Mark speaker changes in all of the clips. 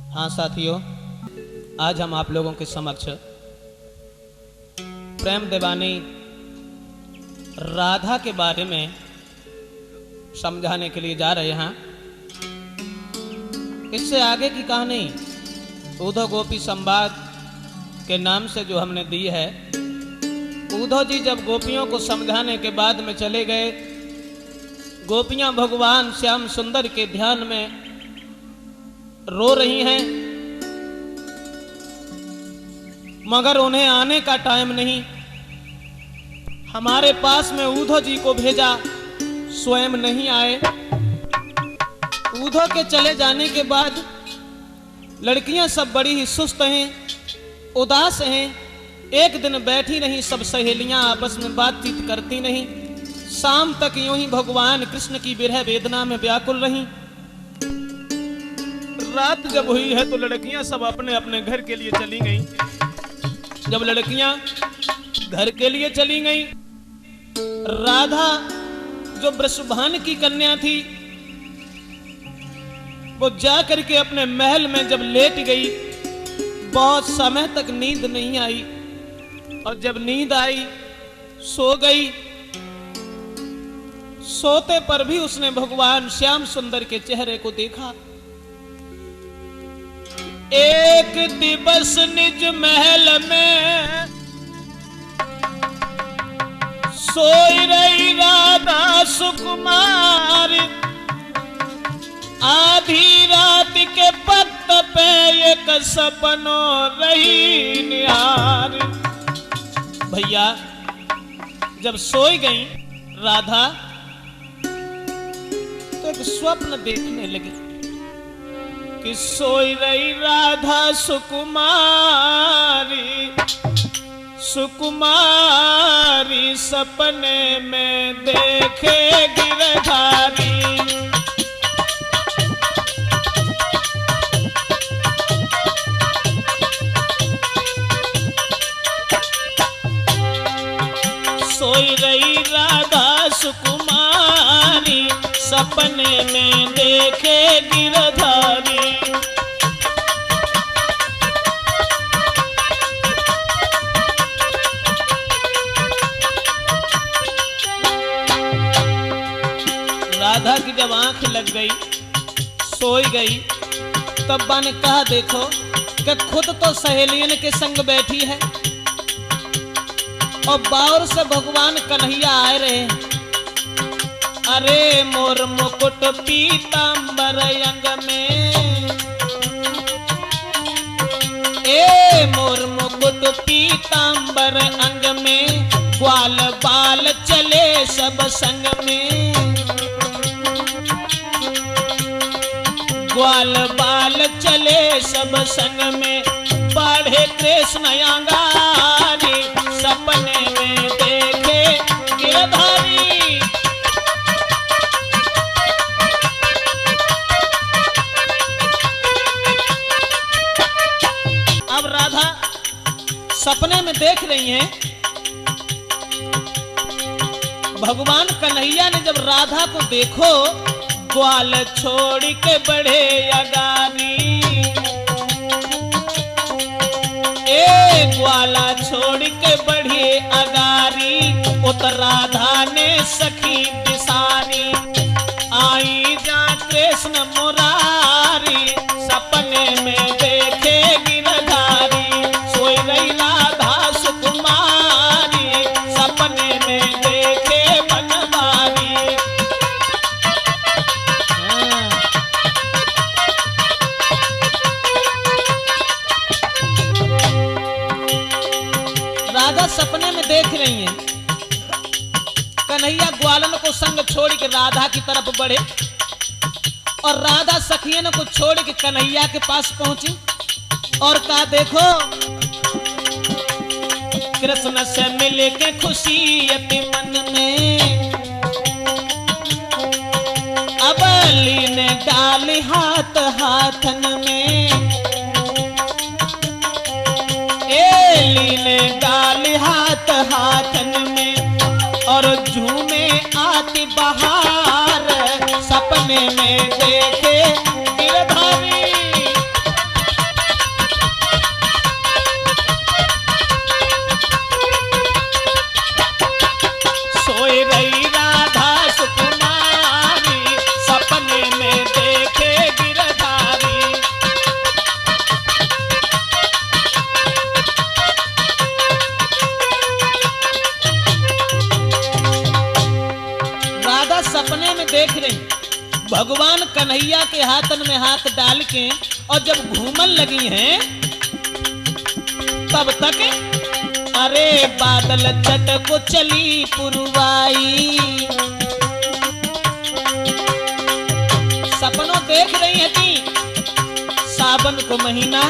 Speaker 1: हाँ साथियों, आज हम आप लोगों के समक्ष प्रेम दीवानी राधा के बारे में समझाने के लिए जा रहे हैं। इससे आगे की कहानी उद्धव गोपी संवाद के नाम से जो हमने दी है। उद्धव जी जब गोपियों को समझाने के बाद में चले गए, गोपियां भगवान श्याम सुंदर के ध्यान में रो रही हैं, मगर उन्हें आने का टाइम नहीं। हमारे पास में उद्धव जी को भेजा, स्वयं नहीं आए। उद्धव के चले जाने के बाद लड़कियां सब बड़ी ही सुस्त हैं, उदास हैं, एक दिन बैठी नहीं, सब सहेलियां आपस में बातचीत करती नहीं। शाम तक यूं ही भगवान कृष्ण की विरह वेदना में व्याकुल रही। रात जब हुई है तो लड़कियां सब अपने अपने घर के लिए चली गईं। जब लड़कियां घर के लिए चली गईं, राधा जो वृषभान की कन्या थी वो जा करके अपने महल में जब लेट गई, बहुत समय तक नींद नहीं आई, और जब नींद आई सो गई। सोते पर भी उसने भगवान श्याम सुंदर के चेहरे को देखा। एक दिवस निज महल में सोई रही राधा सुकुमार, आधी रात के पत्त पे एक सपनो रही निहार। भैया जब सोई गई राधा तो एक स्वप्न देखने लगी कि सोई रही राधा सुकुमारी, सुकुमारी सपने में देखे गिरधारी। सोई रही राधा सुकुमारी, सपने में देखे गिरधारी। राधा की जब आंख लग गई, सोई गई, तब बा ने कहा देखो कि खुद तो सहेलियन के संग बैठी है और बाहर से भगवान कन्हैया आए रहे हैं। अरे मोर मुकुट पीतांबर अंग में, ए मोर मुकुट पीतांबर अंग में, ग्वाल बाल चले सब संग में, ग्वाल बाल चले सब संग में, बढ़े कृष्ण अंगारी, सपने में देखे गिरधारी। अब राधा सपने में देख रही हैं, भगवान कन्हैया ने जब राधा को देखो, ग्वाल छोड़ के बढ़े अगारी, ए ग्वाला छोड़ के बढ़े अगारी, उत राधा ने सखी बिसारी, आई जा कृष्ण मुरारी, सपने में देखे गिरधारी। सोई रही राधा सुकुमारी, सपने में देखे बनवारी। राधा सपने में देख रही हैं, कन्हैया ग्वालन को संग छोड़ के राधा की तरफ बढ़े, और राधा सखियन को छोड़ के कन्हैया के पास पहुंची और कहा देखो कृष्ण से मिले के खुशी अति मन में, अब लीने डाली हाथ हाथन में, ए लीने डाली हाथ हाथन में, और झूमे आती बहार, सपने में देखे गिरधारी। कन्हैया के हाथन में हाथ डाल के और जब घूमन लगी हैं तब तक अरे बादल चट को चली पुरवाई। सपनों देख रही है थी सावन को महीना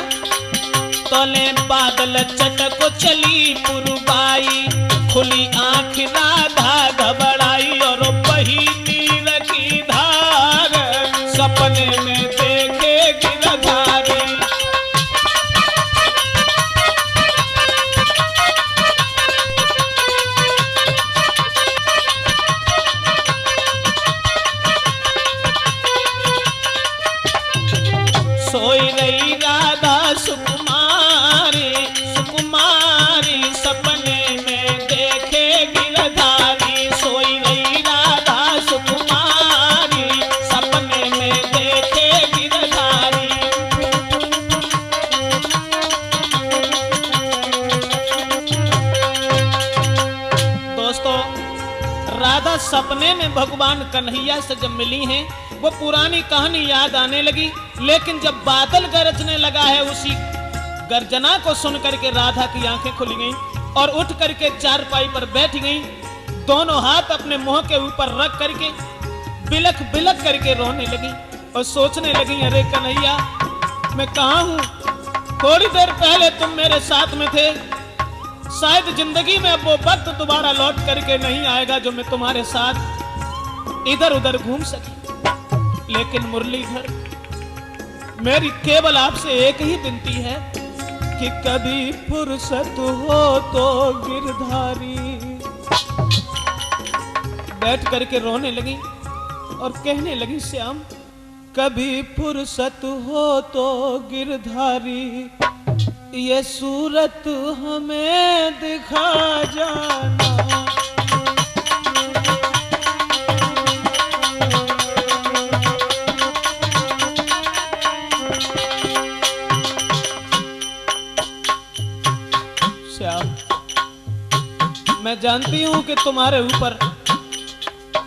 Speaker 1: तोले बादल चट को चली पुरवाई। खुली आंख राधा घबराई और बही नीर की धार सपने में देखे गिरधारी। सोई रही राधा सुकुमारी सुकुमारी सपने में देखे गिरधारी। सोई रही राधा सुकुमारी सपने में देखे गिरधारी। दोस्तों राधा सपने में भगवान कन्हैया से जब मिली हैं वो पुरानी कहानी याद आने लगी। लेकिन जब बादल गरजने लगा है उसी गर्जना को सुन करके राधा की आंखें खुल गईं और उठ करके चारपाई पर बैठ गईं। दोनों हाथ अपने मुंह के ऊपर रख करके बिलख बिलख करके रोने लगी और सोचने लगी अरे कन्हैया मैं कहाँ हूँ? थोड़ी देर पहले तुम मेरे साथ में थे, शायद जिंदगी में अब वो वक्त दोबारा लौट करके नहीं आएगा जो मैं तुम्हारे साथ इधर उधर घूम सके। लेकिन मुरलीधर मेरी केवल आपसे एक ही विनती है कि कभी फुर्सत हो तो गिरधारी। बैठ करके रोने लगी और कहने लगी श्याम कभी फुर्सत हो तो गिरधारी ये सूरत हमें दिखा जाना। मैं जानती हूं कि तुम्हारे ऊपर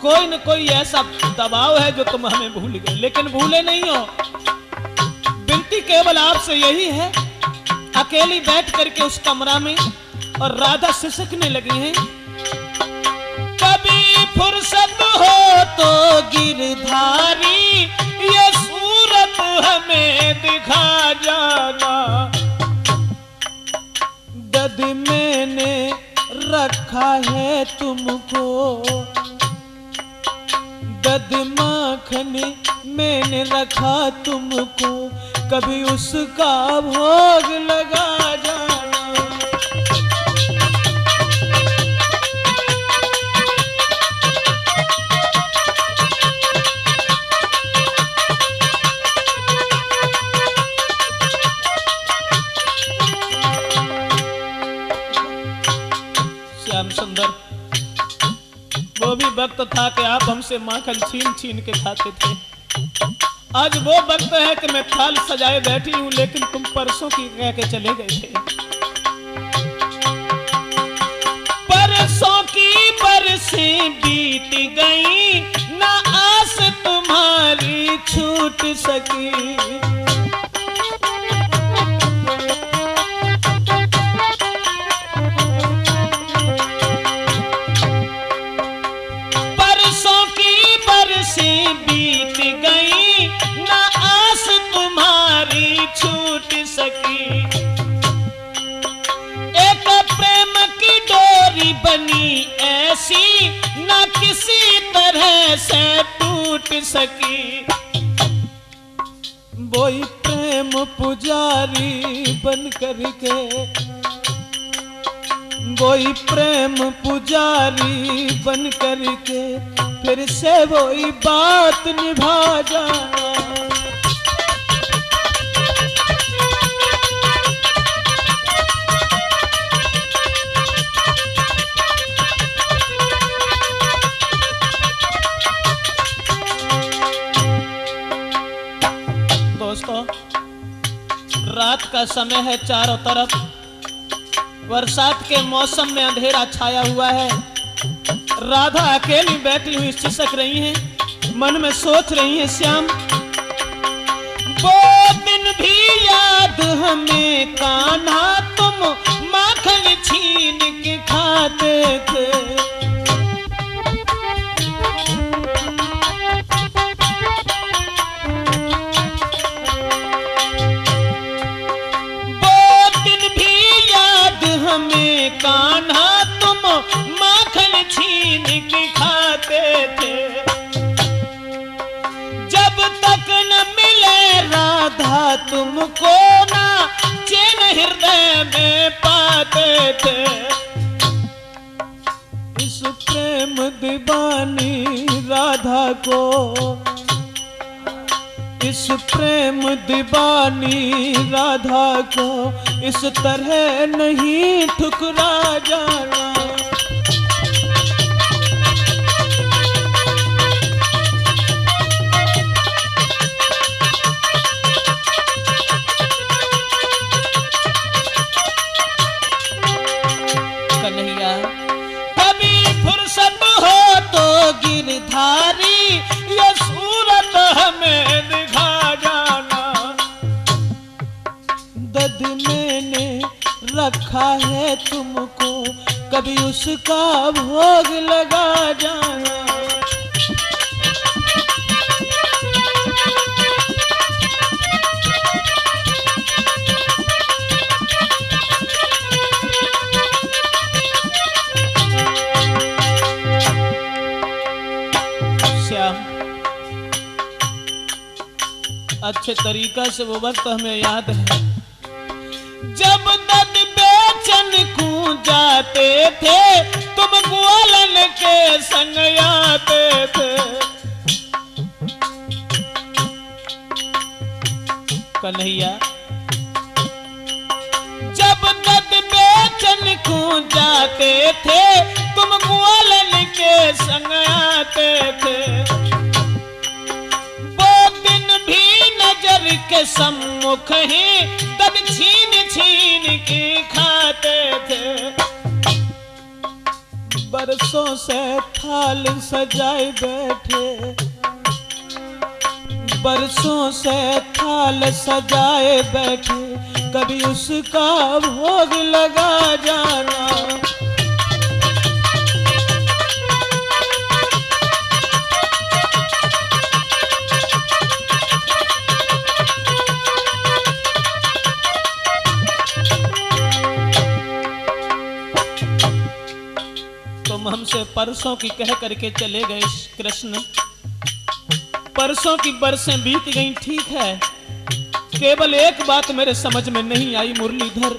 Speaker 1: कोई न कोई ऐसा दबाव है जो तुम हमें भूल गए, लेकिन भूले नहीं हो। विनती केवल आपसे यही है, अकेली बैठ करके उस कमरा में और राधा सिसकने लगी हैं कभी फुर्सत हो तो गिरधारी ये सूरत हमें दिखा जाना। दद मैंने रखा है तुमको दद माखन मैंने रखा तुमको कभी उसका भोग लगा जाना। श्याम सुंदर वो भी वक्त था कि आप हमसे माखन छीन छीन के खाते थे। आज वो वक्त है कि मैं थाल सजाए बैठी हूं, लेकिन तुम परसों की कह के चले गए थे। परसों की बरसें बीत गई ना आस तुम्हारी छूट सकी। बीत गई ना आस तुम्हारी छूट सकी। एक प्रेम की डोरी बनी ऐसी ना किसी तरह से टूट सकी। वही प्रेम पुजारी बन करके वही प्रेम पुजारी बन करके फिर से वही बात निभा जाना। दोस्तों रात का समय है, चारों तरफ बरसात के मौसम में अंधेरा छाया हुआ है। राधा अकेली बैठी हुई सिसक रही हैं, मन में सोच रही हैं श्याम हमें कान्हा तुम माखन छीन के खाते थे। हमें कान्हा तुम माखन छीन के खाते थे। जब तक न मिले राधा तुमको ना चैन हृदय में पाते थे। इस प्रेम दीवानी राधा को, इस प्रेम दीवानी राधा को इस तरह नहीं ठुकरा जाना। कन्हैया कभी फुर्सत हो तो गिरधारी ये सूरत हमें दिखा जाना। दद मैंने रखा है तुमको कभी उसका भोग लगा जाना। अच्छे तरीका से वो वक्त हमें याद है जब दद बेचन कूं जाते थे, तुम ग्वालन के संग आते थे। कन्हैया जब दद बेचन कूं जाते थे, तुम ग्वालन के संग आते थे। नजर के सम्मुख ही तब छीन छीन के खाते थे। बरसों से थाल सजाए बैठे, बरसों से थाल सजाए बैठे कभी उसका भोग लगा जाना। तुम हमसे परसों की कह करके चले गए कृष्ण, परसों की बरसें बीत गई ठीक है, केवल एक बात मेरे समझ में नहीं आई मुरलीधर,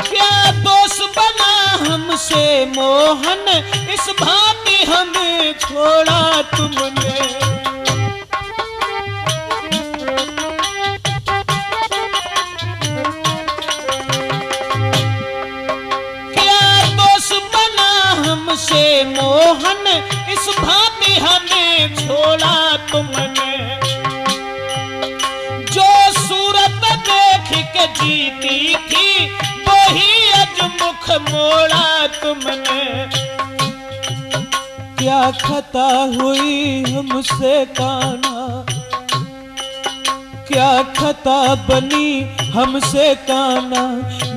Speaker 1: क्या दोष बना हमसे मोहन, इस भांति हमें छोड़ा तुमने। हमसे मोहन इस भांति हमें छोड़ा तुमने। जो सूरत देख के जीती थी वही अजमुख मोड़ा तुमने। क्या खता हुई हमसे कान्हा, क्या खता बनी हमसे कान्हा,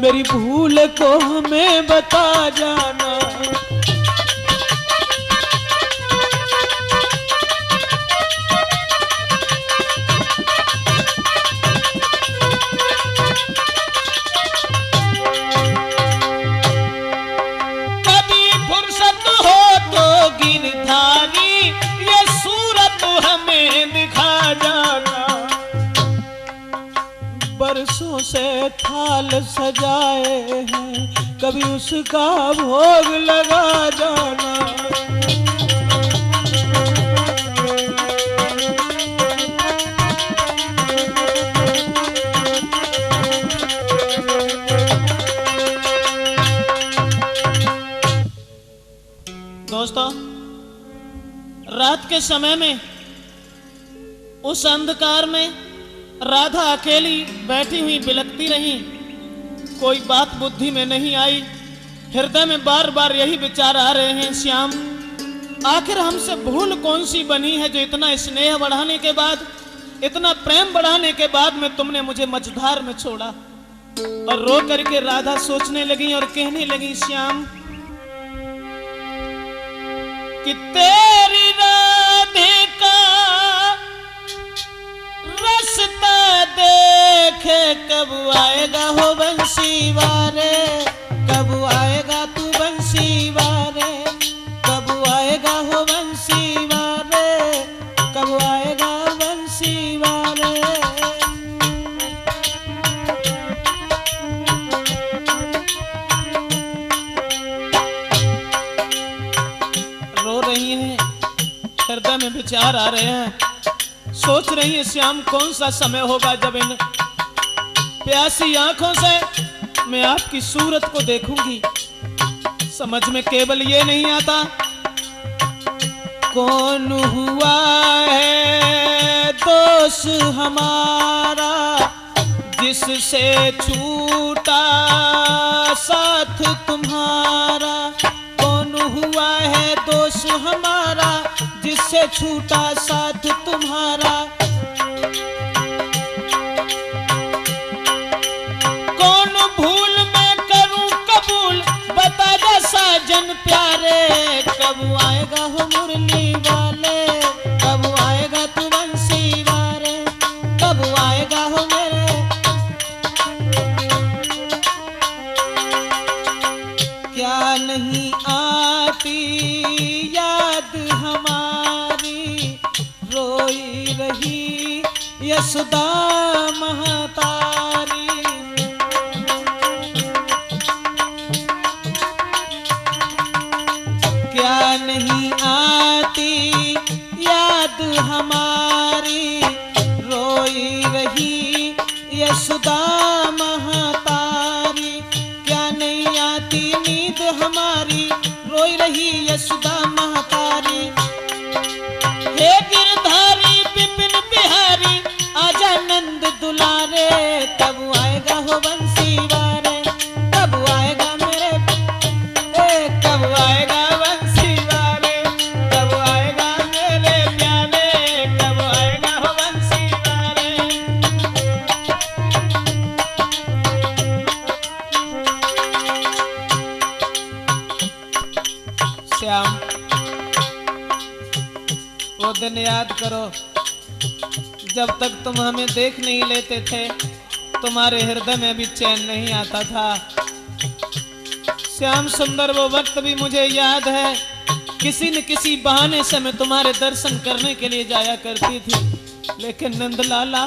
Speaker 1: मेरी भूल को हमें बता जाना। बरसों से थाल सजाए हैं कभी उसका भोग लगा जाना। दोस्तों रात के समय में उस अंधकार में राधा अकेली बैठी हुई बिलखती रही, कोई बात बुद्धि में नहीं आई। हृदय में बार बार यही विचार आ रहे हैं, श्याम आखिर हमसे भूल कौन सी बनी है जो इतना स्नेह बढ़ाने के बाद इतना प्रेम बढ़ाने के बाद में तुमने मुझे मझधार में छोड़ा। और रो करके राधा सोचने लगी और कहने लगी, श्याम कि तेरी राधे का रास्ता देखे कब आएगा हो बंसी वारे, कब आएगा तू बंसी वारे, कब आएगा हो बंसी वारे, कब आएगा बंसी वारे। रो रही हैं, हृदय में विचार आ रहे हैं, सोच रही है श्याम कौन सा समय होगा जब इन प्यासी आंखों से मैं आपकी सूरत को देखूंगी। समझ में केवल ये नहीं आता कौन हुआ है दोस्त हमारा जिससे छूटा साथ तुम्हारा, कौन हुआ है दोस्त हमारा जिससे छूटा साथ तुम्हारा। कौन भूल मैं करूं कबूल बता जा साजन प्यारे, कब आएगा हो मुरली वाले, कब आएगा तू बंसी वारे, कब आएगा हो मेरे। क्या नहीं आती याद हमारी रोई रही यशोदा महतारी। क्या नहीं आती याद हमारी रोई रही यशोदा महतारी। क्या नहीं आती नींद हमारी रोई रही यशोदा महतारी। हे गिरधारी विपिन बिहारी आजा नंद दुलारे, कब आएगा हो बंसी वारे, कब आएगा मेरे कब आएगा बंसी वारे, कब आएगा मेरे प्यारे, कब आएगा हो बंसी वारे। श्याम वो दिन याद करो जब तक तुम हमें देख नहीं लेते थे तुम्हारे हृदय में भी चैन नहीं आता था। श्याम सुंदर वो वक्त भी मुझे याद है, किसी न किसी बहाने से मैं तुम्हारे दर्शन करने के लिए जाया करती थी। लेकिन नंदलाला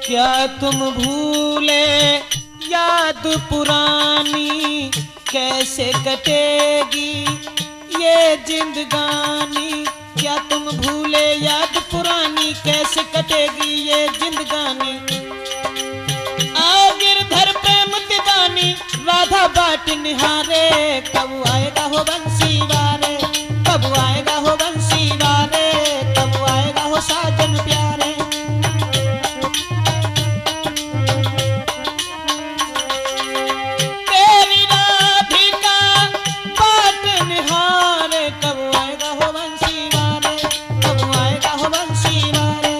Speaker 1: क्या तुम भूले याद पुरानी, कैसे कटेगी ये जिंदगानी। क्या तुम भूले याद पुरानी, कैसे कटेगी ये जिंदगानी। आ गिरधर प्रेम दीवानी राधा बाट निहारे, कब आएगा हो बंसी वारे, कब आएगा हो बंसी वारे, कब आएगा हो साजन प्यारे। तेरी राधिका बाट निहारे, कब आएगा हो बंसी वारे, कब आएगा हो बंसी वारे,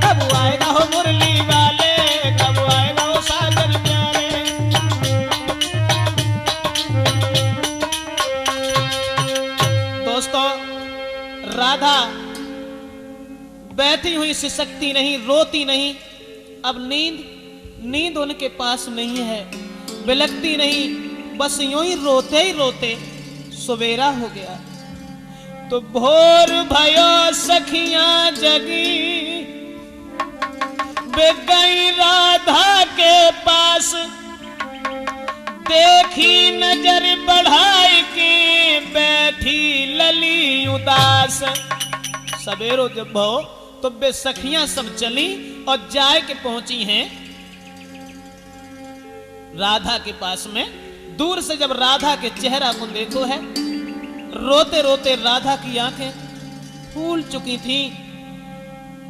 Speaker 1: कब आएगा हो मुरली वाले, कब आएगा हो साजन प्यारे। दोस्तों राधा बैठी हुई सिसकती नहीं, रोती नहीं। अब नींद उनके पास नहीं है, बिलकती नहीं, बस यूं ही रोते सवेरा हो गया। तो भोर भयो सखियां जगी वे गई राधा के पास, देखी नजर बढ़ाई की बैठी लली उदास। सवेरो जब भो तो वे सखियां सब चली और जाए के पहुंची हैं राधा के पास में। दूर से जब राधा के चेहरा को देखो है, रोते रोते राधा की आंखें फूल चुकी थीं,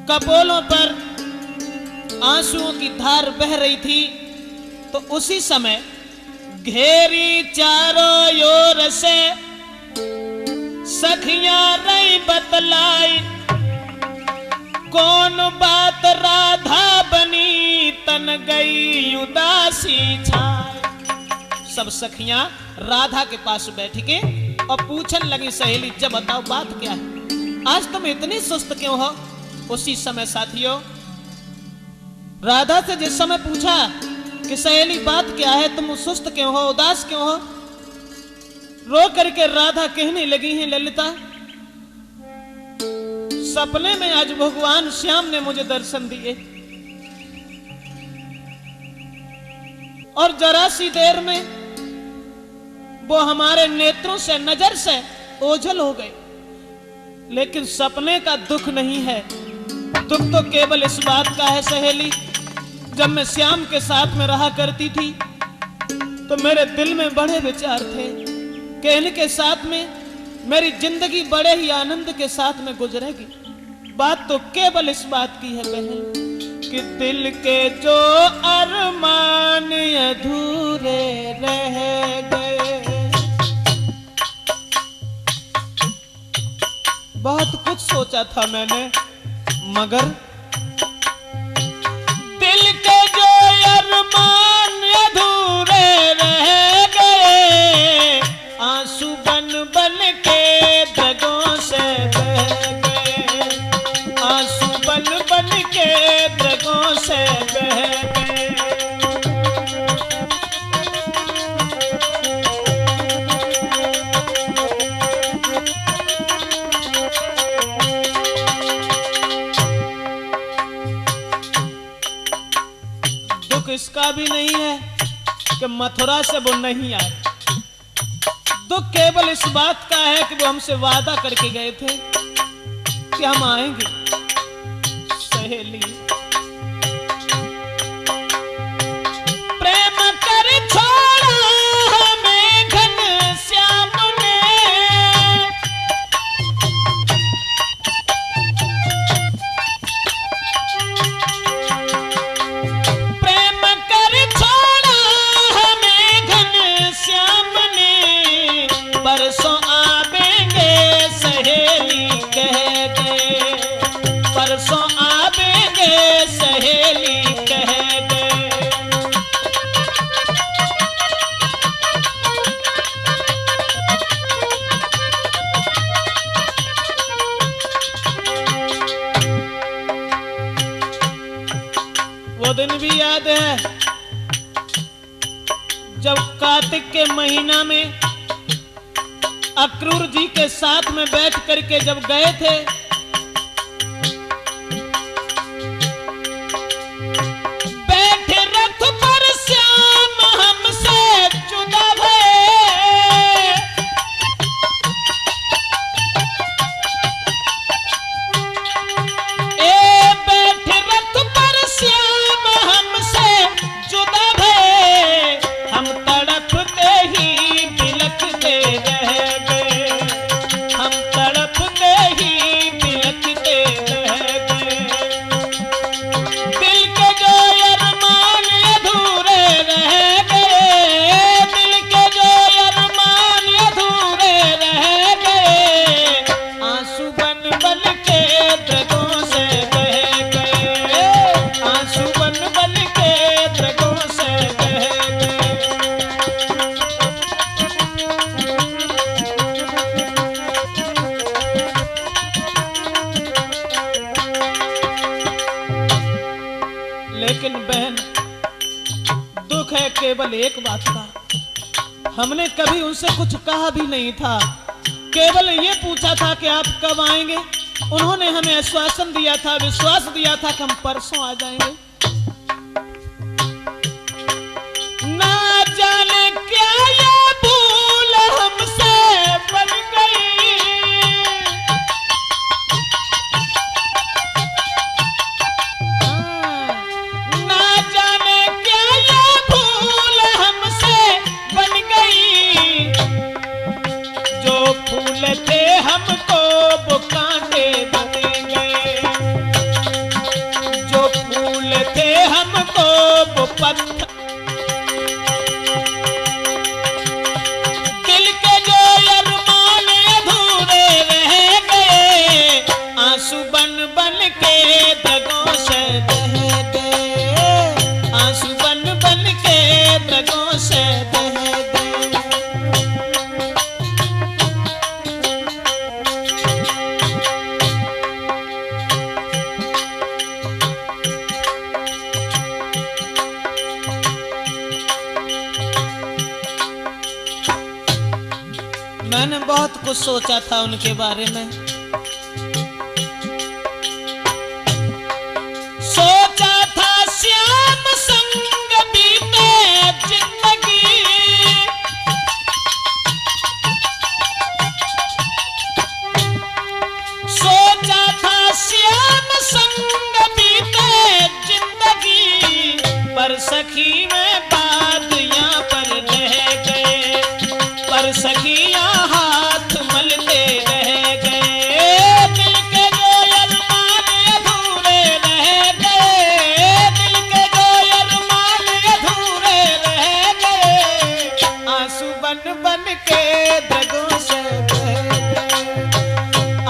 Speaker 1: कपोलों पर आंसुओं की धार बह रही थी। तो उसी समय घेरी चारों ओर से सखियां रही बतलाई, कौन बात राधा बनी तन गई उदासी छाए। सब सखियां राधा के पास बैठ के और पूछने लगी, सहेली जब बताओ बात क्या है, आज तुम इतनी सुस्त क्यों हो। उसी समय साथियों राधा से जिस समय पूछा कि सहेली बात क्या है, तुम सुस्त क्यों हो, उदास क्यों हो, रो करके राधा कहने लगी हैं, ललिता सपने में आज भगवान श्याम ने मुझे दर्शन दिए और जरा सी देर में वो हमारे नेत्रों से, नजर से ओझल हो गए। लेकिन सपने का दुख नहीं है, दुख तो केवल इस बात का है सहेली, जब मैं श्याम के साथ में रहा करती थी तो मेरे दिल में बड़े विचार थे कि इनके साथ में मेरी जिंदगी बड़े ही आनंद के साथ में गुजरेगी। बात तो केवल इस बात की है बहन कि दिल के जो अरमान अधूरे रह गए। बहुत कुछ सोचा था मैंने, मगर दिल के जो अरमान अधूरे रह गए, आंसू बन बन के दगों से बह गए, आंसू बन बन के दगों से बह गए। दुख इसका भी नहीं है कि मथुरा से वो नहीं आए, दुख केवल इस बात का है कि वो हमसे वादा करके गए थे कि हम आएंगे। सहेली प्रेम कर छोड़ा हमें घनश्याम ने, प्रेम कर छोड़ा हमें घनश्याम ने, परसों आवेंगे सहेली कह गए, परसों आवेंगे सहेली कह गए। वो दिन भी याद है जब कार्तिक के महीना में अक्रूर जी के साथ में बैठ करके जब गए थे, बैठे रथ पर श्याम हमसे जुदा भये, बैठे रथ पर श्याम हमसे जुदा भये, हम तड़पते ही बिलखते रह गए, हम तड़पते ही बिलखते रह गए। दिल के जो अरमान अधूरे रह गए, दिल के जो अरमान अधूरे रह गए, आंसू बन बन के दगों से बह गए, आंसू बन बन के दगों से बह गए। लेकिन बहन दुख है केवल एक बात का, हमने कभी उनसे कुछ कहा भी नहीं था, केवल ये पूछा था कि आप कब आएंगे। उन्होंने हमें आश्वासन दिया था, विश्वास दिया था कि हम परसों आ जाएंगे। ना जाने क्या ये भूल हमसे बन गई, ना जाने क्या ये भूल हमसे बन गई, जो फूल थे हमको वो कांटे बन गए, जो फूल कुछ सोचा था उनके बारे में। सोचा था श्याम संग बीते जिंदगी, सोचा था श्याम संग बीते जिंदगी, पर सखी में बात यहाँ पर रह गए, पर सखियां हाथ मलते रह गए। दिल के जो अरमान अधूरे रह गए, दिल के जो अरमान अधूरे रह गए, आंसू बन बन के द्रगों से बह गए,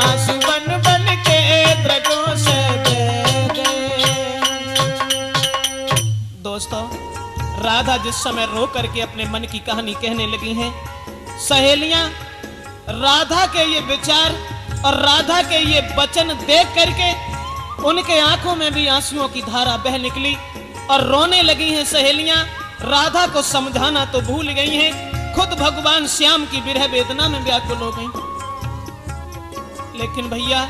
Speaker 1: आंसू बन बन के द्रगों से बह गए। दोस्तों, राधा जिस समय रो करके अपने मन की कहानी कहने लगी हैं, सहेलियां राधा के ये विचार और राधा के ये वचन देख करके उनके आंखों में भी आंसुओं की धारा बह निकली और रोने लगी हैं। सहेलियां राधा को समझाना तो भूल गई हैं, खुद भगवान श्याम की विरह वेदना में व्याकुल हो गई। लेकिन भैया,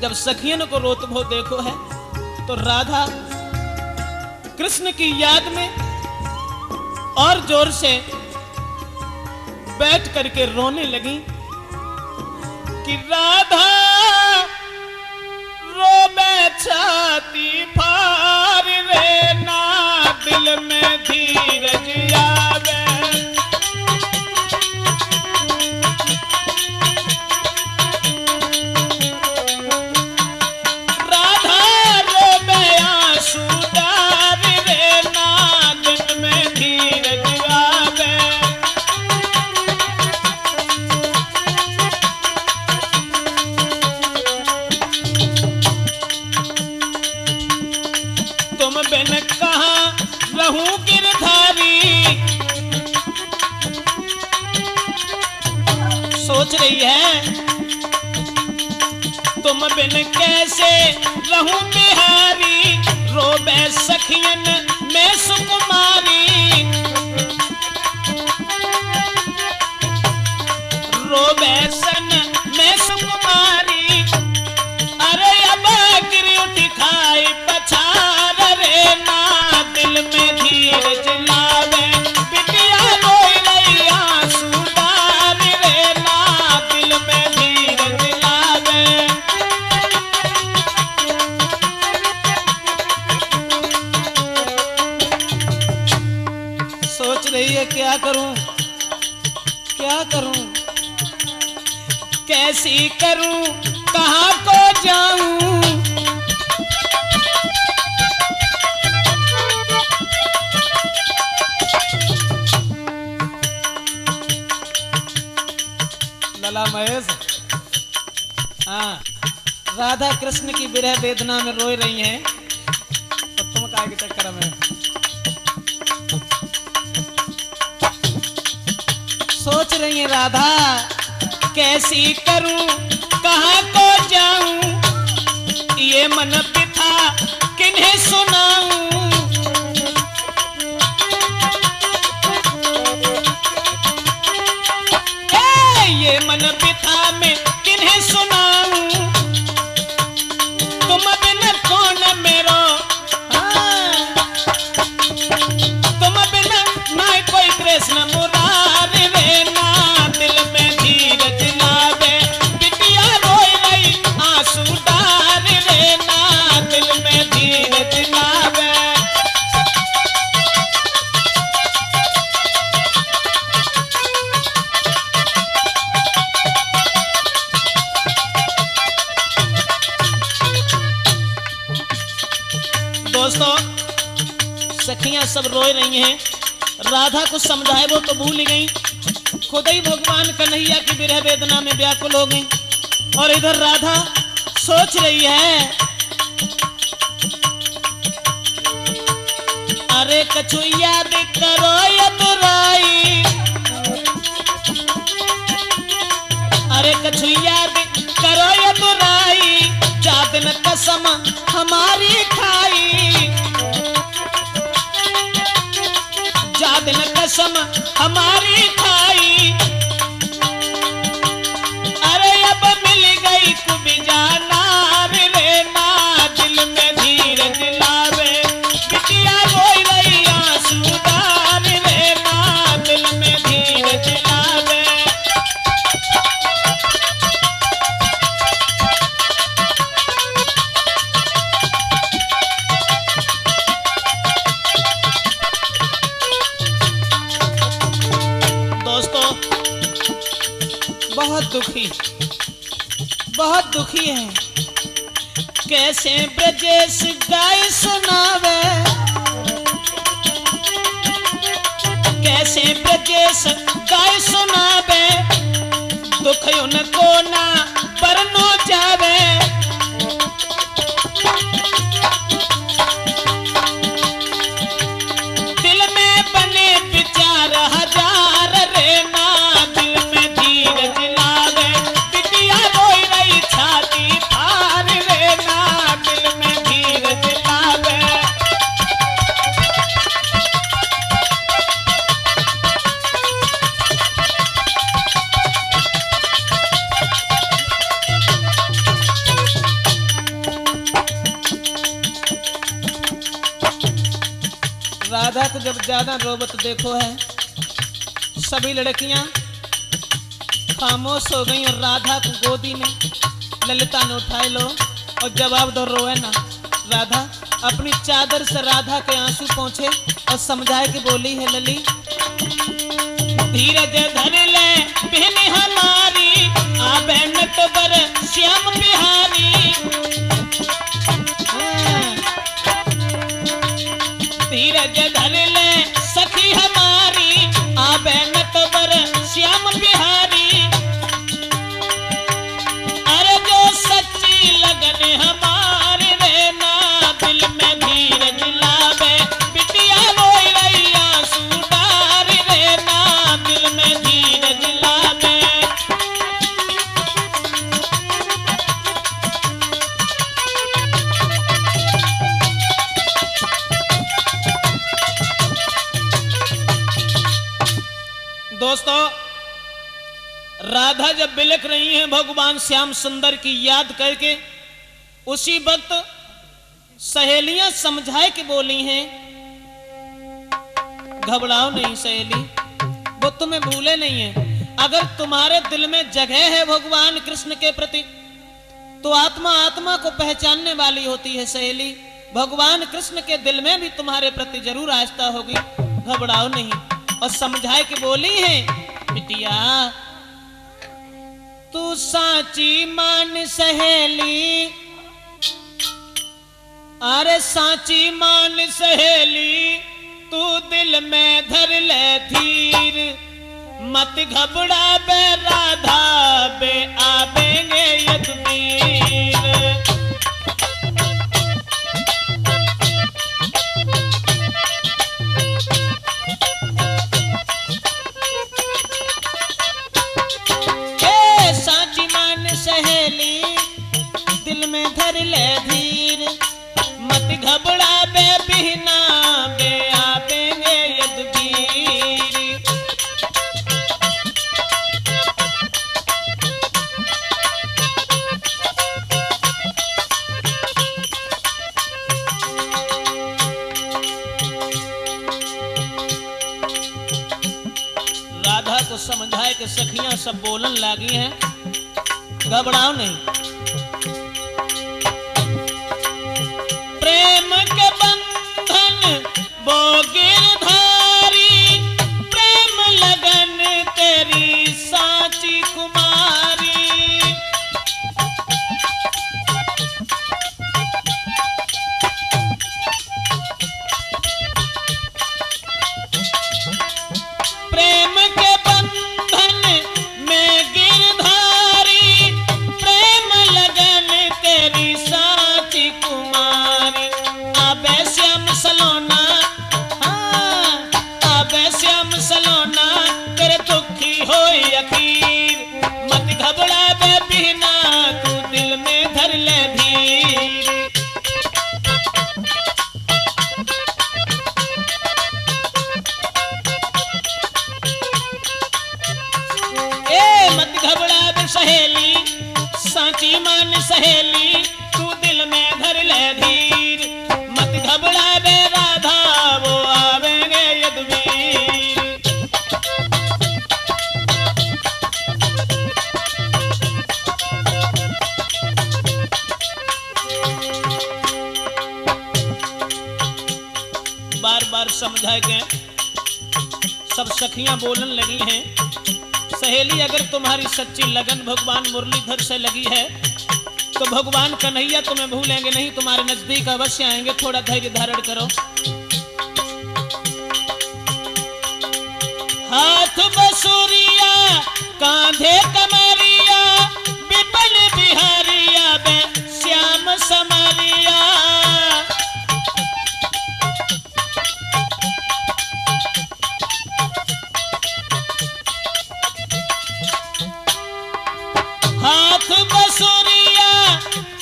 Speaker 1: जब सखियन को रोत भो देखो है तो राधा कृष्ण की याद में और जोर से बैठ करके रोने लगी कि राधा रो मैं छाती फार रे ना, दिल में धीरज आवे, राधा रो मैं आंसू डार रे ना, दिल में धीरज आवे। तुम बिन कहाँ रहूं गिरधारी, सोच रही है तुम बिन कैसे रहूं बिहारी, रोबे सखियन में सुकुमारी, रोबे सन में सुकुमारी, अरे अब गिरी उठी खाई पछार रे ना, दिल में धीरज लावे, बिटिया रोई रही आंसू डार रे ना, दिल में धीरज लावे। सोच रही है क्या करूं, क्या करूं, कैसी करूं, कहां को जाऊं, लला महेश। हाँ, राधा कृष्ण की विरह वेदना में रोई रही हैं और तुम काय के चक्कर में सोच रही है राधा कैसी करूं, कहां को जाऊं, ये मन पिता किन्हें सुनाऊं, ये मन पिता में किन्हें सुनाऊं, तुम बिन कौन मेरो, तुम बिन ना कोई कृष्ण मुरारी रे ना, दिल में धीरज लावे, बिटिया रोई रही आंसू डार रे ना, दिल में धीरज लावे। दोस्तों, सखियां सब रोई रही हैं, राधा को समझाए वो तो भूल गई, खुद ही भगवान कन्हैया की विरह वेदना में व्याकुल हो गई। और इधर राधा सोच रही है, अरे कछु याद करो यदुराई, अरे कछु याद करो यदुराई, जादन कसम हमारी खाई, जादन कसम हमारी खाई, दुखी है। कैसे ब्रजेश गाय सुनावे, कैसे ब्रजेश गाय सुनावे, दुख उनको ना परनो जावे। दिल में बने विचार हजार रे ना, दिल में धीरज लावे, बिटिया रोई रही छाती फार रे ना, दिल में धीरज लावे। राधा को जब ज्यादा रोबत देखो है, सभी लड़कियां खामोश हो गई और राधा को गोदी में ललिता ने उठाए लो और जवाब दो रोए ना। राधा अपनी चादर से राधा के आंसू पहुंचे और समझाए कि बोली है लली, धीरज धर ले बहन हमारी, आबे नटवर श्याम बिहारी। धीरज धर ले सखी हमारी, आबे नटवर श्याम बिहारी। अरे जो सच्ची लगन हमारे रे ना, दिल में धीरज लावे, बिटिया रोई रही आंसू डार रे ना, दिल में धीरज लावे। दोस्तों, राधा जब बिलख रही हैं भगवान श्याम सुंदर की याद करके, उसी वक्त सहेलियां समझाए कि बोली हैं, घबराओ नहीं सहेली, वो तुम्हें भूले नहीं है। अगर तुम्हारे दिल में जगह है भगवान कृष्ण के प्रति, तो आत्मा आत्मा को पहचानने वाली होती है सहेली। भगवान कृष्ण के दिल में भी तुम्हारे प्रति जरूर आस्था होगी, घबराओ नहीं। और समझाए कि बोली है, बिटिया तू साची मान सहेली, अरे साची मान सहेली, तू दिल में धर ले धीर, मत घबरा बे राधा बे आवेंगे यदुवीर। सहेली दिल में धर ले धीर, मत घबरा बे बिहना बे आवेंगे यदुवीर। राधा को समझाए कि सखियां सब बोलन लगी हैं, घबराओ नहीं। प्रेम के बंधन वो गिरधारी, प्रेम लगन तेरी साची कुमारी। प्रेम के बंधन में गिरधारी, प्रेम लगन तेरी साची कुमारी। आबे श्याम सलोना, हाँ आबे श्याम सलोना, तेरे दुखी होई अखीर, मत घबरा बे बिहना, तू दिल में धर ले धीर। मत घबरा बे सहेली, साची मान सहेली, तू दिल में धर ले धीर, मत घबरा बे राधा वो आवेंगे यदुवीर। बार बार समझाए गए, सब सखियां बोलन लगी हैं, सहेली अगर तुम्हारी सच्ची लगन भगवान मुरलीधर से लगी है तो भगवान कन्हैया तुम्हें भूलेंगे नहीं, तुम्हारे नजदीक अवश्य आएंगे। थोड़ा धैर्य धारण करो। हाथ बसुरिया कांधे कमरिया विपल बिहारिया बे श्याम समरिया। हाथ बसुरिया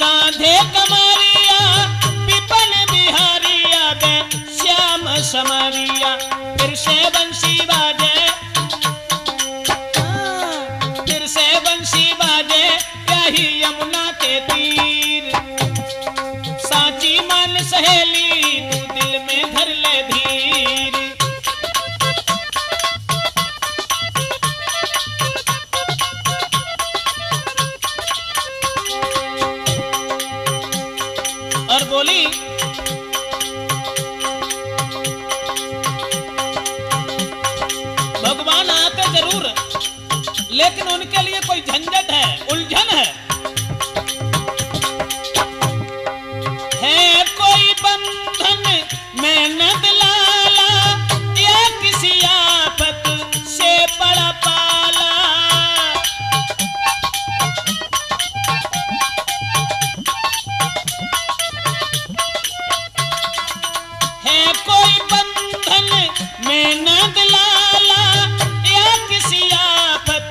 Speaker 1: कांधे कमरिया विपल बिहारिया बे श्याम समरिया। फिर से बंसी बाजे, फिर से बंसी बाजे यही यमुना के तीर। साची मान सहेली तू दिल में धर ले धीर। और बोली भगवान आते जरूर, लेकिन उनके लिए कोई झंझट है, उलझन है कोई बंधन में नद लाला या किसी आफत से पड़ा पाला। है कोई बंधन में नद लाला या किसी आफत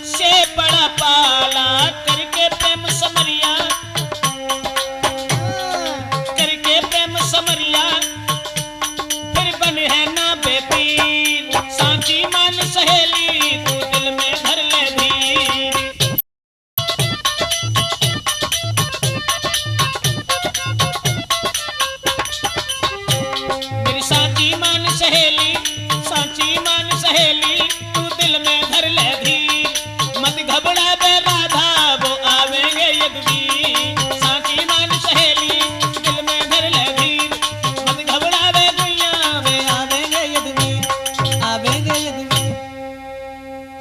Speaker 1: से बड़ा पाला। करके प्रेम समरिया, करके प्रेम समरिया फिर बने है ना बेपीर। सांची मान सहेली तू दिल में धर ले धीर। मेरी सांची मान सहेली, सांची मान सहेली तू दिल में धर ले धीर। मत घबरा बे राधा वो आवेंगे यदुवीर। सांची मान सहेली दिल में धर ले धीर। मत घबरा बे दुनिया वे आवेंगे यदुवीर, आवेंगे यदुवीर।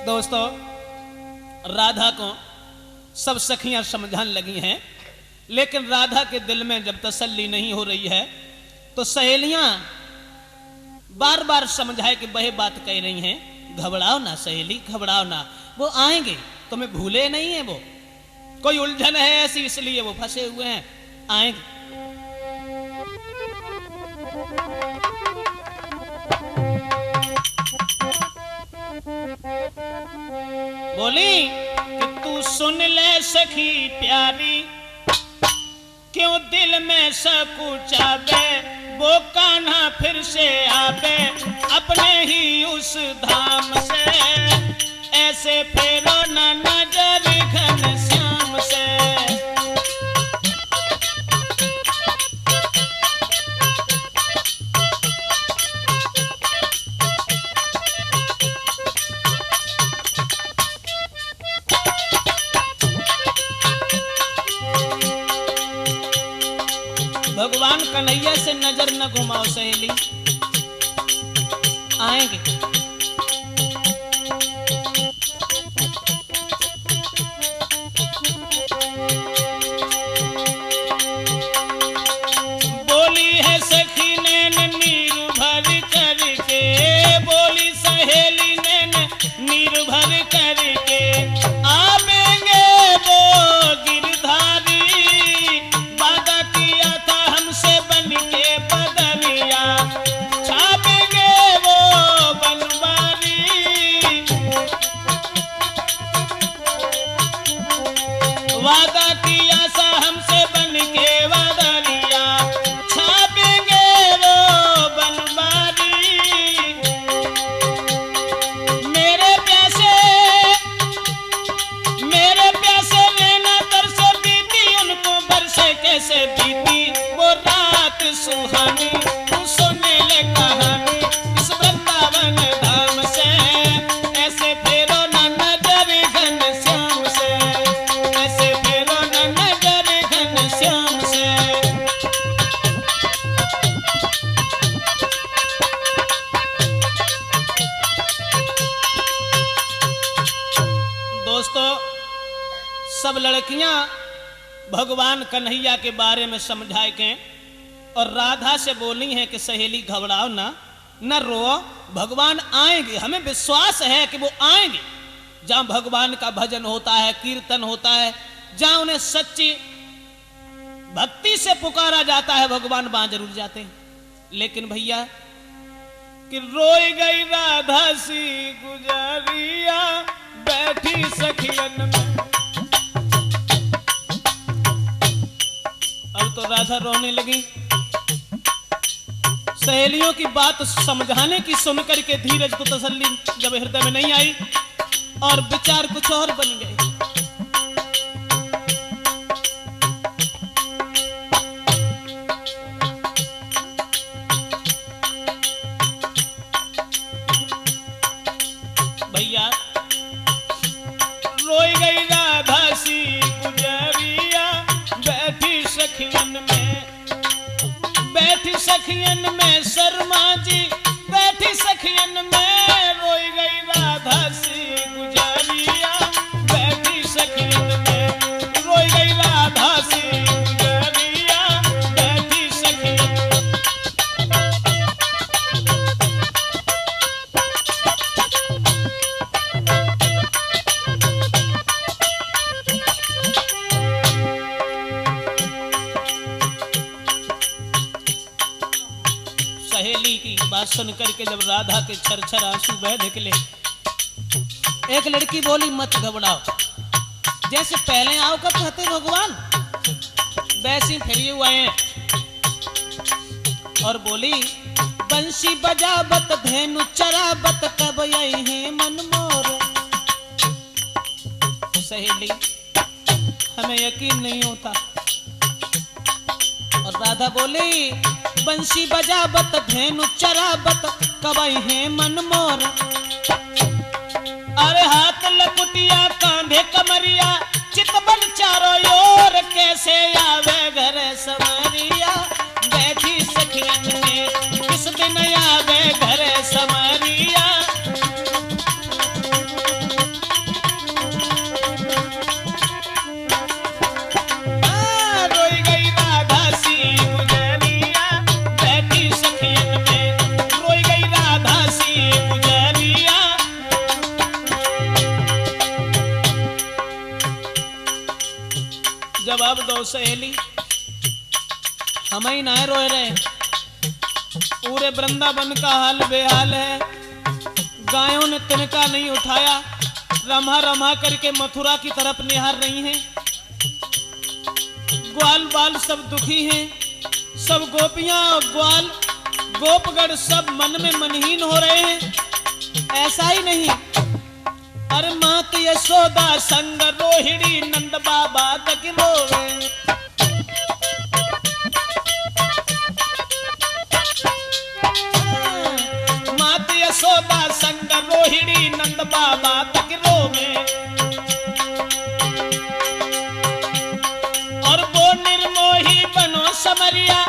Speaker 1: दोस्तों, राधा को सब सखियां समझाने लगी हैं, लेकिन राधा के दिल में जब तसल्ली नहीं हो रही है तो सहेलियां बार बार समझाए कि वह बात कह रही हैं, घबराओ ना सहेली, घबराओ ना, वो आएंगे, तुम्हें भूले नहीं है। वो कोई उलझन है ऐसी, इसलिए वो फंसे हुए हैं, आएंगे। बोली कि तू सुन ले सखी प्यारी, क्यों दिल में सकुचावे, वो कान्हा फिर से आवे अपने ही उस धाम से। ऐसे फेरो न नजर घनश्याम से। भगवान कन्हैया से नजर न घुमाओ सहेली, आएंगे। बोली है सखी नैन नीर भर करके, बोली सहेली नैन नीर भर करके। आवेंगे वो गिरधारी, वादा किया था हमसे बन के बदलिया। छापेंगे वो बनवारी, वादा किया सा हमसे बन के बदलिया। छापेंगे वो बनवारी। मेरे प्यासे नैना तरसे बीती, उनको बरसे कैसे बीती वो रात सुहानी। तू सुने ले कहानी इस वृंदावन धाम से। ऐसे फेरो न नजर घनश्याम से, ऐसे फेरो न नजर घनश्याम से। सब लड़कियां भगवान कन्हैया के बारे में समझाए के और राधा से बोली हैं कि सहेली घबराओ ना, न रो, भगवान आएंगे, हमें विश्वास है कि वो आएंगे। जहां भगवान का भजन होता है, कीर्तन होता है, जहां उन्हें सच्ची भक्ति से पुकारा जाता है, भगवान वहां जरूर जाते हैं। लेकिन भैया कि रोई गई राधा सी गुजरिया बैठी सखियन में। अब तो राधा रोने लगी। सहेलियों की बात समझाने की सुनकर के धीरज को तसल्ली जब हृदय में नहीं आई और विचार कुछ और बन गए। भैया रोई गई राधा सी गुजरिया बैठी सखियन में, बैठी सखियन में शर्मा जी बैठी सखियन में। रोई गई राधा सी गुजरिया बैठी सखियन में, रोई गई राधा सी गुजरिया बैठी सखियन में। सहेली की बात सुन करके जब राधा के छरछर आंसू बह निकले, एक लड़की बोली मत घबराओ, जैसे पहले आओ कब कहते भगवान वैसे फिर ये हुए हैं। और बोली बंसी बजावत धेनु चरावत कब आई है मन मोर। सहेली हमें यकीन नहीं होता। और राधा बोली बंसी बजावत धेनु चरावत कब आई है मन मोर। अरे हाथ लकुटिया कांधे कमरिया चितबल चारों ओर कैसे आवे घर समरिया बैठी सखियन में, किस दिन आवे घर समरिया। रोई गई राधा सी गुजरिया बैठी सखियन में, रोई गई राधा सी गुजरिया। जवाब दो सहेली, हम ही ना रोए रहे, पूरे वृंदावन का हाल बेहाल है। गायों ने तिनका नहीं उठाया, रमा रमा करके मथुरा की तरफ निहार रही हैं। ग्वाल बाल सब दुखी हैं, सब गोपियां ग्वाल गोपगढ़ सब मन में मनहीन हो रहे हैं। ऐसा ही नहीं, अरे मात यशोदा संग रोहिणी नंद बाबा तक रोवे। मात यशोदा संग रोहिणी नंद बाबा तक रोवे। और वो निर्मोही बनो समरिया,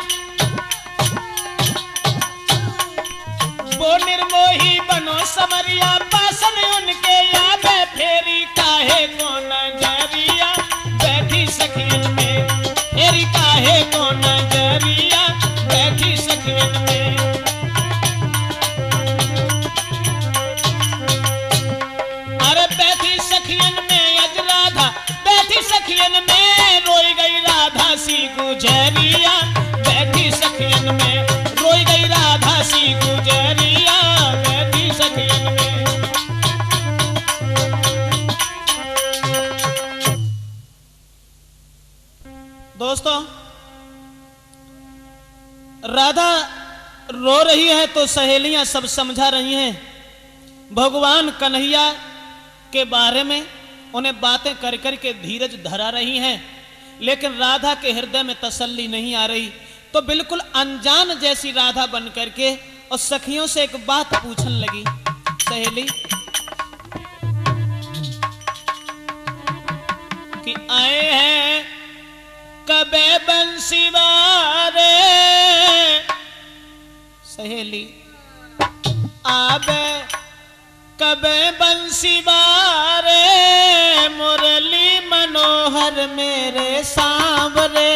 Speaker 1: वो निर्मोही बनो समरिया पासन उनके याद फेरी काहे कौन जरिया बैठी सखियन में, फेरी काहे कौन जरिया बैठी सखियन में। अरे बैठी सखियन में अज राधा बैठी सखियन में, रोई गई राधा सी गुजरिया बैठी सखियन में, रोई गई राधा सी गुजरिया बैठी सखियन में। दोस्तों राधा रो रही है तो सहेलियां सब समझा रही हैं, भगवान कन्हैया के बारे में उन्हें बातें कर कर के धीरज धरा रही हैं। लेकिन राधा के हृदय में तसल्ली नहीं आ रही, तो बिल्कुल अनजान जैसी राधा बन करके और सखियों से एक बात पूछने लगी। सहेली कि आए हैं कबे बंसी वारे, सहेली आबे कबे बंसी वारे मुरली मनोहर मनोहर मेरे सांवरे।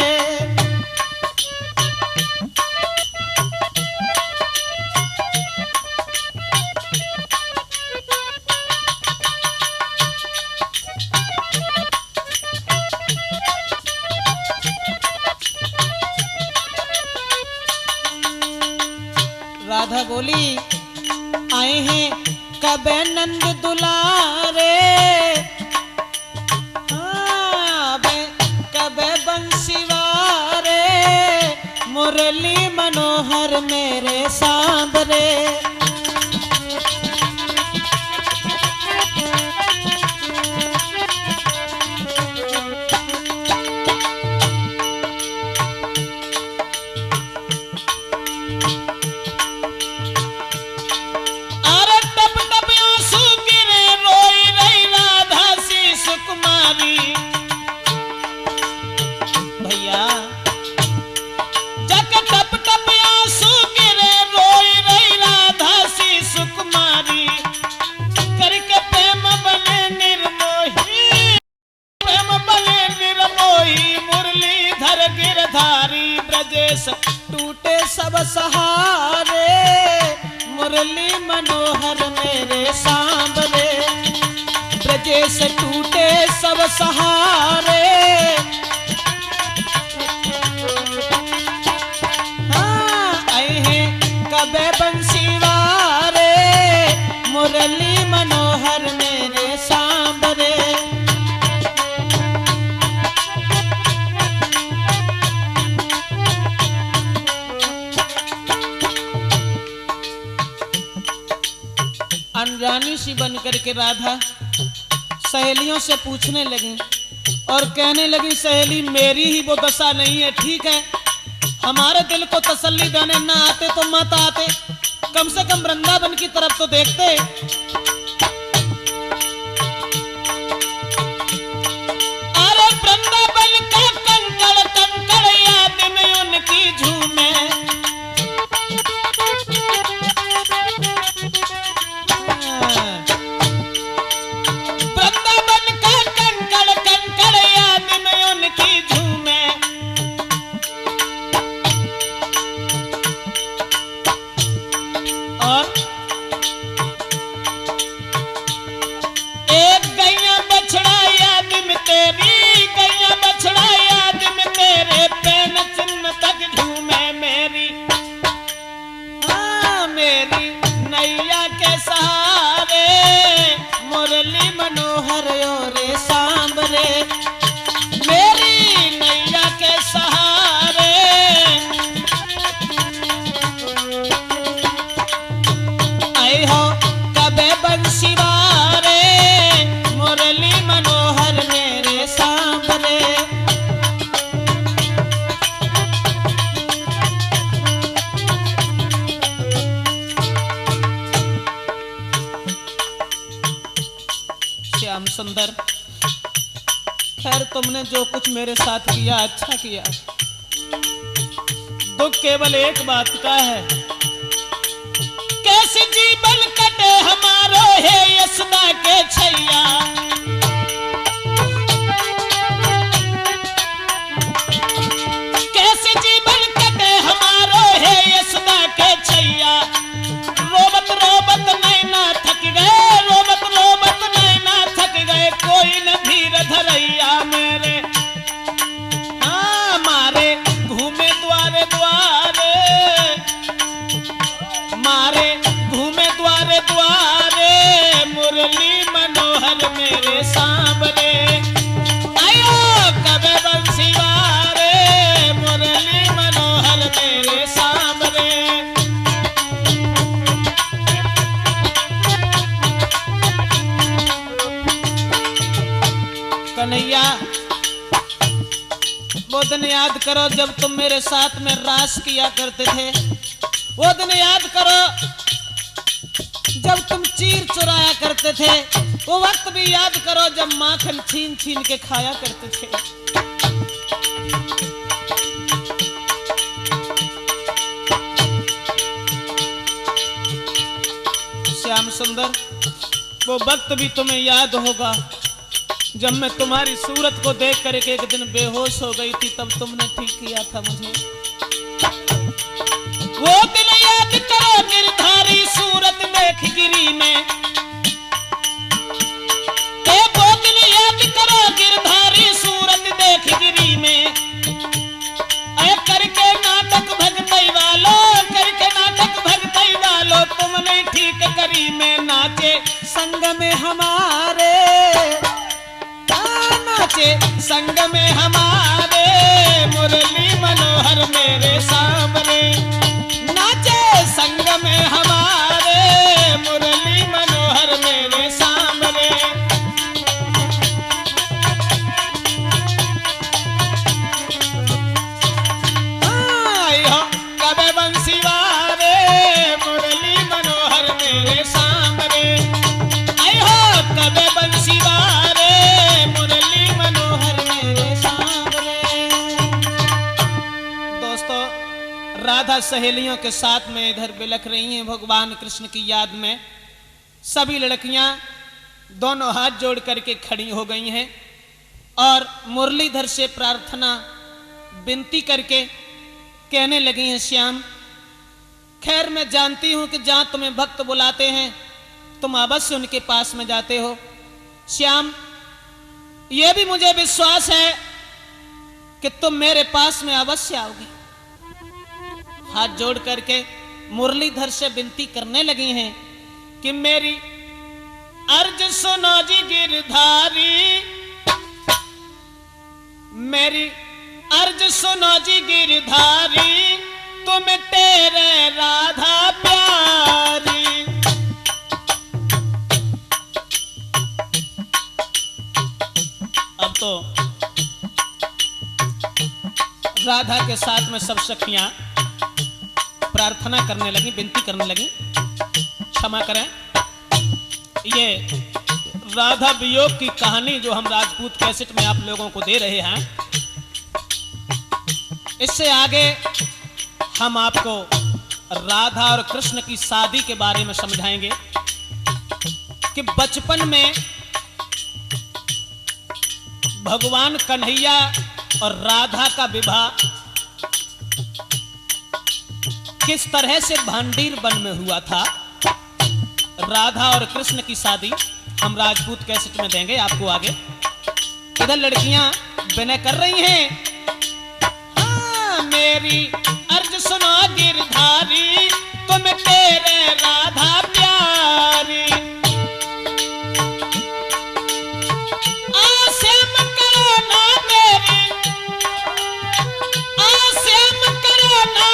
Speaker 1: राधा बोली आए हैं कबे नंद दुलारे, कबे बंसीवारे, मुरली मनोहर मेरे सांवरे। ब्रजेश टूटे सब सहारे, मुरली मनोहर मेरे सांवरे। ब्रजेश टूटे सब सहारे, हाँ आए हैं कबे बंसीवारे, मुरली मनोहर मेरे सांवरे। अनजानी सी बन करके राधा सहेलियों से पूछने लगी और कहने लगी सहेली मेरी ही वो दशा नहीं है, ठीक है हमारे दिल को तसल्ली देने ना आते तो मत आते, कम से कम वृंदावन की तरफ तो देखते। अरे वृंदावन का कंकड़ कंकड़ याद में उनकी झूमे, श्याम सुंदर खैर तुमने जो कुछ मेरे साथ किया अच्छा किया, दुख केवल एक बात का है, कैसे जीवन कटे हमारो है यशोदा के छैया। कैसे जीवन कटे हमारो है यशोदा के छैया, रोबत रोबत नैना थक गए, रोबत रोबत नैना थक गए, कोई न धीर धरैया मेरे। हाँ मारे घूमे द्वारे द्वारे, मारे घूमे द्वारे द्वारे, मुरली मनोहर मेरे सांवरे। आयो कबे बंसीवारे, मुरली मनोहर मेरे सांवरे। कन्हैया वो दिन याद करो जब तुम मेरे साथ में रास किया करते थे, वो दिन याद करो जब तुम चीर चुराया करते थे, वो वक्त भी याद करो जब माखन छीन छीन के खाया करते थे। श्याम सुंदर वो वक्त भी तुम्हें याद होगा जब मैं तुम्हारी सूरत को देख कर एक दिन बेहोश हो गई थी, तब तुमने ठीक किया था मुझे। वो दिन याद करो गिरधारी सूरत देख गिरी में, वो दिन याद करो गिरधारी सूरत देख गिरी में। करके नाटक भगतई वालो, करके नाटक भगतई वालो, तुमने ठीक करी में नाचे संग में हमारे, नाचे संग में हमारे, मुरली मनोहर मेरे सामने, नाचे संग में हमारे, मुरली मनोहर मेरे सामने। कबे बंसी वारे, मुरली मनोहर मेरे सामने, आए हो कबे बंसी वारे, मुरली मनोहर मेरे सामने। दोस्तों, राधा सहेलियों के साथ में इधर बिलख रही हैं भगवान कृष्ण की याद में। सभी लड़कियां दोनों हाथ जोड़ करके खड़ी हो गई हैं और मुरलीधर से प्रार्थना विनती करके कहने लगी हैं, श्याम, खैर मैं जानती हूं कि जहां तुम्हें भक्त बुलाते हैं तुम अवश्य उनके पास में जाते हो। श्याम, यह भी मुझे विश्वास है कि तुम मेरे पास में अवश्य आओगे। हाथ जोड़ करके मुरलीधर से विनती करने लगी हैं कि मेरी अर्ज सुनो जी गिरधारी, मेरी अर्ज सुनो जी गिरधारी, तुम तेरे राधा प्यारी। अब तो राधा के साथ में सब सखियां प्रार्थना करने लगी, विनती करने लगी। क्षमा करें, ये राधा वियोग की कहानी जो हम राजपूत कैसेट में आप लोगों को दे रहे हैं, इससे आगे हम आपको राधा और कृष्ण की शादी के बारे में समझाएंगे कि बचपन में भगवान कन्हैया और राधा का विवाह किस तरह से भांडीर वन में हुआ था। राधा और कृष्ण की शादी हम राजपूत कैसेट में देंगे आपको आगे। इधर लड़कियां विनय कर रही हैं, मेरी अर्ज सुनो गिरधारी, तुम तेरे राधा प्यारी। आश्रम करो ना मेरी, आश्रम करो ना